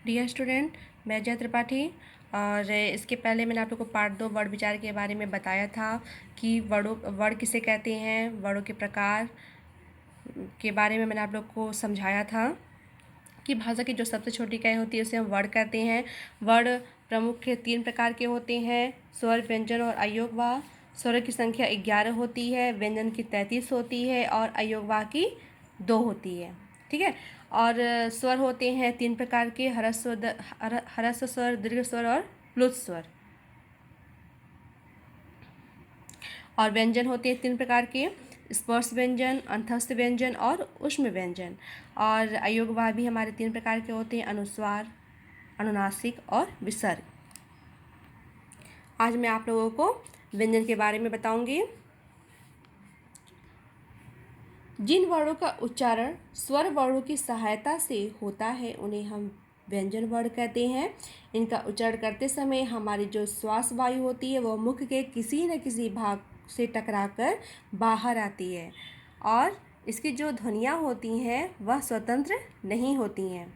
Dear student, मैं जय त्रिपाठी। और इसके पहले मैंने आप लोग को पार्ट 2 वर्ण विचार के बारे में बताया था कि वर्ण किसे कहते हैं, वर्णों के प्रकार के बारे में मैंने आप लोग को समझाया था कि भाषा की जो सबसे छोटी इकाई होती है उसे हम वर्ण कहते हैं। वर्ण प्रमुख 3 प्रकार के होते हैं, स्वर, व्यंजन और अयोगवाह। स्वर की संख्या 11 होती है, व्यंजन की 33 होती है और अयोगवाह की 2 होती है। ठीक है। और स्वर होते हैं 3 प्रकार के, ह्रस्व स्वर, दीर्घ स्वर और प्लुत स्वर। और व्यंजन होते हैं 3 प्रकार के, स्पर्श व्यंजन, अंतस्थ व्यंजन और ऊष्म व्यंजन। और अयोगवाह भी हमारे 3 प्रकार के होते हैं, अनुस्वार, अनुनासिक और विसर्ग। आज मैं आप लोगों को व्यंजन के बारे में बताऊंगी। जिन वर्णों का उच्चारण स्वर वर्णों की सहायता से होता है उन्हें हम व्यंजन वर्ण कहते हैं। इनका उच्चारण करते समय हमारी जो श्वास वायु होती है वह मुख के किसी न किसी भाग से टकराकर बाहर आती है और इसकी जो ध्वनियाँ होती हैं वह स्वतंत्र नहीं होती हैं।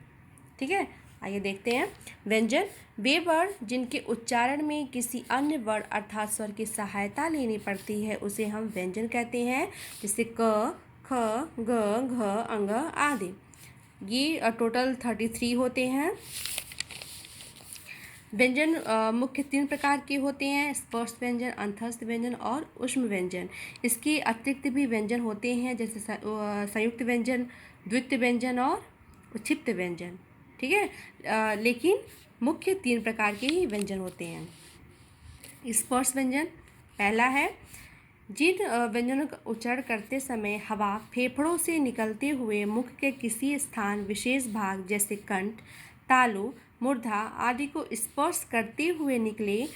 ठीक है, आइए देखते हैं। व्यंजन वे वर्ण जिनके उच्चारण में किसी अन्य वर्ण अर्थात स्वर की सहायता लेनी पड़ती है उसे हम व्यंजन कहते हैं, जैसे क, ख, ग, घ, अंग आदि। ये टोटल 33 होते हैं। व्यंजन मुख्य 3 प्रकार के होते हैं, स्पर्श व्यंजन, अंतस्थ व्यंजन और ऊष्म व्यंजन। इसके अतिरिक्त भी व्यंजन होते हैं, जैसे संयुक्त व्यंजन, द्वित्व व्यंजन और उच्छिष्ट व्यंजन। ठीक है, लेकिन मुख्य 3 प्रकार के ही व्यंजन होते हैं। स्पर्श व्यंजन पहला है, जिन व्यंजनों का उच्चारण करते समय हवा फेफड़ों से निकलते हुए मुख के किसी स्थान विशेष भाग जैसे कंठ, तालु, मूर्धा आदि को स्पर्श करते हुए निकले,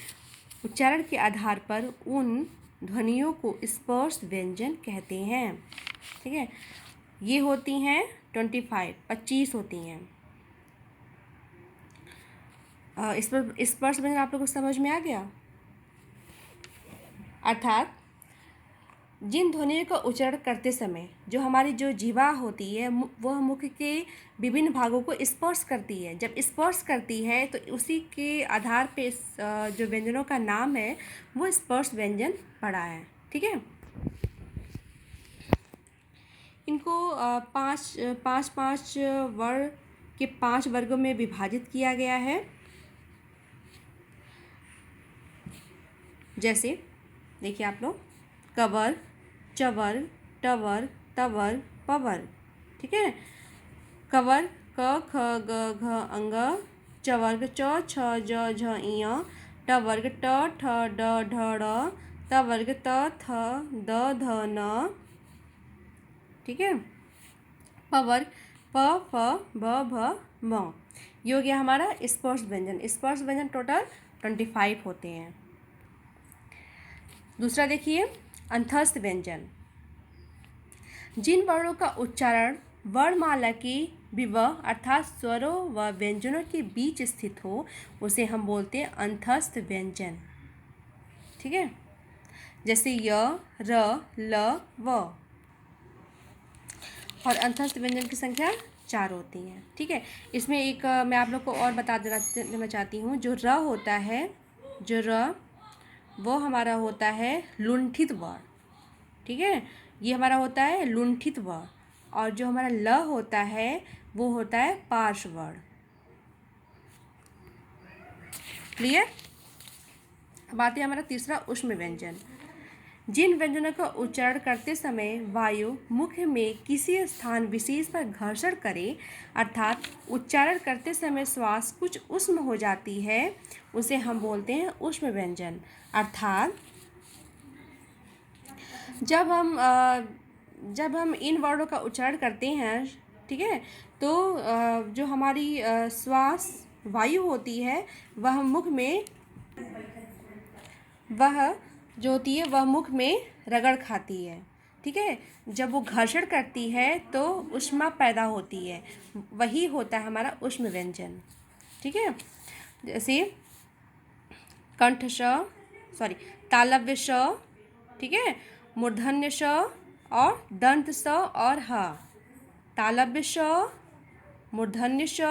उच्चारण के आधार पर उन ध्वनियों को स्पर्श व्यंजन कहते हैं। ठीक है, ये होती हैं 25 होती हैं। स्पर्श व्यंजन आप लोगों को समझ में आ गया? अर्थात जिन ध्वनियों का उच्चारण करते समय जो हमारी जो जीवा होती है वह मुख के विभिन्न भागों को स्पर्श करती है। जब स्पर्श करती है तो उसी के आधार पे जो व्यंजनों का नाम है वो स्पर्श व्यंजन पड़ा है। ठीक है, इनको पाँच वर्ण के 5 वर्गों में विभाजित किया गया है। जैसे देखिए आप लोग, कवर, चवर, टवर, तवर, पवर। ठीक है, कवर क, ख, ग, घ, अंग, चवर्ग च, छ, ज, झ, इय, टवर्ग ट, ठ, ड, ढ, ड़, तवर्ग त, थ, द, ध, न। ठीक है, पवर्ग प, फ, ब, भ, म। ये हो गया हमारा स्पर्श व्यंजन। स्पर्श व्यंजन टोटल 25 होते हैं। दूसरा देखिए, अंतस्थ व्यंजन। जिन वर्णों का उच्चारण वर्णमाला की विवह अर्थात स्वरों व व्यंजनों के बीच स्थित हो उसे हम बोलते हैं अंतस्थ व्यंजन। ठीक है, जैसे य, र, ल, व। और अंतस्थ व्यंजन की संख्या 4 होती है। ठीक है, इसमें एक मैं आप लोग को और बता देना चाहती हूँ। जो र होता है, जो र वो हमारा होता है लुंठित वर्ण। ठीक है, ये हमारा होता है लुंठित वर्ण। और जो हमारा ल होता है वो होता है पार्श्व वर्ण। क्लियर? अब आते हैं हमारा तीसरा ऊष्म व्यंजन। जिन व्यंजनों का उच्चारण करते समय वायु मुख में किसी स्थान विशेष पर घर्षण करे अर्थात उच्चारण करते समय श्वास कुछ ऊष्म हो जाती है उसे हम बोलते हैं ऊष्म व्यंजन। अर्थात जब हम इन वर्णों का उच्चारण करते हैं, ठीक है, तो जो हमारी श्वास वायु होती है वह जो होती है वह मुख में रगड़ खाती है। ठीक है, जब वो घर्षण करती है तो ऊष्मा पैदा होती है, वही होता है हमारा ऊष्म व्यंजन। ठीक है, जैसे कंठ श, तालव्य श, ठीक है, मूर्धन्य श और दंत स और ह। तालव्य श, मूर्धन्य श,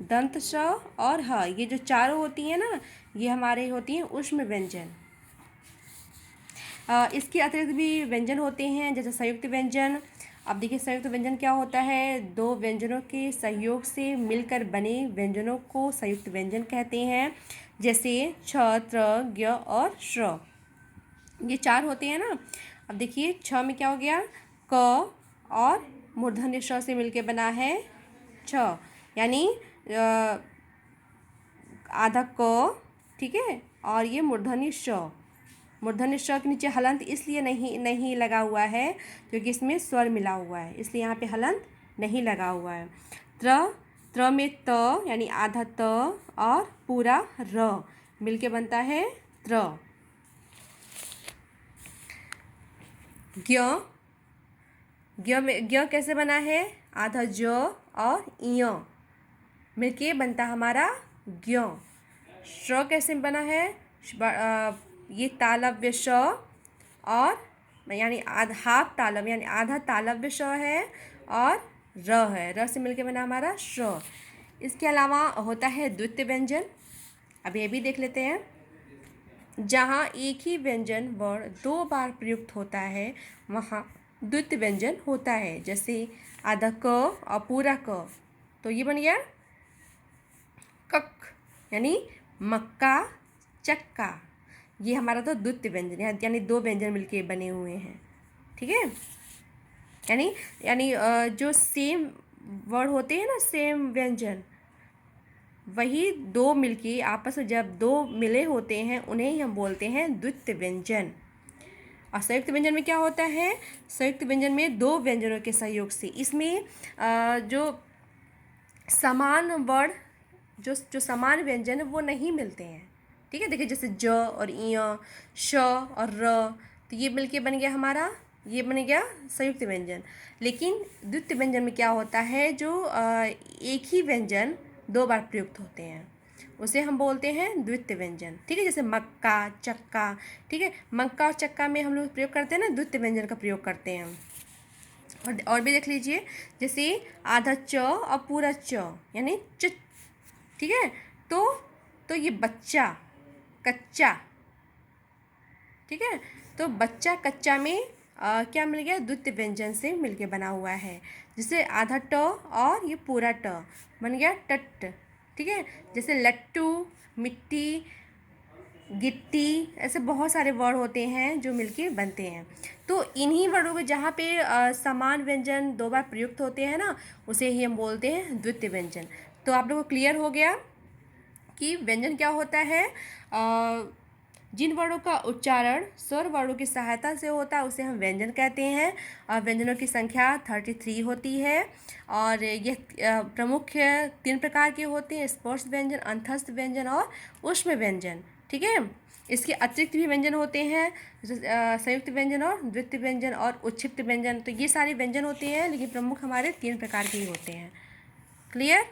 दंत स और ह, ये जो चारों होती हैं ना, ये हमारे होती हैं ऊष्म व्यंजन। इसके अतिरिक्त भी व्यंजन होते हैं जैसे संयुक्त व्यंजन। अब देखिए संयुक्त व्यंजन क्या होता है, दो व्यंजनों के सहयोग से मिलकर बने व्यंजनों को संयुक्त व्यंजन कहते हैं, जैसे छ, त्र, ज्ञ और श्र, ये चार होते हैं ना। अब देखिए छ में क्या हो गया, क और मूर्धन्य श से मिलके बना है छ, यानी आधा क, ठीक है, और ये मूर्धन्य श। मूर्धन्य श के नीचे हलंत इसलिए नहीं लगा हुआ है क्योंकि इसमें स्वर मिला हुआ है, इसलिए यहाँ पे हलंत नहीं लगा हुआ है। त्र में त यानी आधा त और पूरा र मिलके बनता है त्र। ज्ञ कैसे बना है, आधा ज और इय मिलके बनता हमारा ज्ञ। श्र कैसे बना है, ये तालव्य श और यानी हाफ तालव्य यानी आधा तालव्य श है और र है, र से मिलके बना हमारा श्र। इसके अलावा होता है द्वितीय व्यंजन। अब ये भी देख लेते हैं। जहाँ एक ही व्यंजन वर्ण दो बार प्रयुक्त होता है वहाँ द्वितीय व्यंजन होता है, जैसे आधा क और पूरा क, तो ये बन गया कक, यानी मक्का चक्का। ये हमारा तो द्वितीय व्यंजन है, यानी दो व्यंजन मिलके बने हुए हैं, ठीक है। यानी जो सेम वर्ड होते हैं ना, सेम व्यंजन, वही दो मिलके आपस में जब दो मिले होते हैं उन्हें ही हम बोलते हैं द्वितीय व्यंजन। और संयुक्त व्यंजन में क्या होता है, संयुक्त व्यंजन में दो व्यंजनों के सहयोग से, इसमें जो समान वर्ण जो समान व्यंजन है वो नहीं मिलते हैं, ठीक है। देखिए जैसे ज और इय, श और र, तो ये मिलके बन गया हमारा, ये बन गया संयुक्त व्यंजन। लेकिन द्वितीय व्यंजन में क्या होता है, जो एक ही व्यंजन दो बार प्रयुक्त होते हैं उसे हम बोलते हैं द्वितीय व्यंजन, ठीक है। जैसे मक्का चक्का, ठीक है, मक्का और चक्का में हम लोग प्रयोग करते हैं ना, द्वितीय व्यंजन का प्रयोग करते हैं। और भी देख लीजिए, जैसे आधा च और पूरा च यानी च, ठीक है। तो ये बच्चा कच्चा, ठीक है, तो बच्चा कच्चा में क्या मिल गया, द्वितीय व्यंजन से मिलके बना हुआ है। जैसे आधा ट और ये पूरा ट बन गया टट, ठीक है। जैसे लट्टू, मिट्टी, गिट्टी, ऐसे बहुत सारे वर्ड होते हैं जो मिलके बनते हैं। तो इन्हीं वर्डों को जहाँ पे समान व्यंजन दो बार प्रयुक्त होते हैं ना, उसे ही हम बोलते हैं द्वितीय व्यंजन। तो आप लोगों को क्लियर हो गया कि व्यंजन क्या होता है। जिन वर्णों का उच्चारण स्वर वर्णों की सहायता से होता है उसे हम व्यंजन कहते हैं। और व्यंजनों की संख्या 33 होती है और यह प्रमुख 3 प्रकार के होते हैं, स्पर्श व्यंजन, अंतस्थ व्यंजन और ऊष्म व्यंजन, ठीक है। इसके अतिरिक्त भी व्यंजन होते हैं, संयुक्त व्यंजन और द्वितीय व्यंजन और उच्छिष्ट व्यंजन। तो ये सारे व्यंजन होते हैं, लेकिन प्रमुख हमारे 3 प्रकार के ही होते हैं। क्लियर।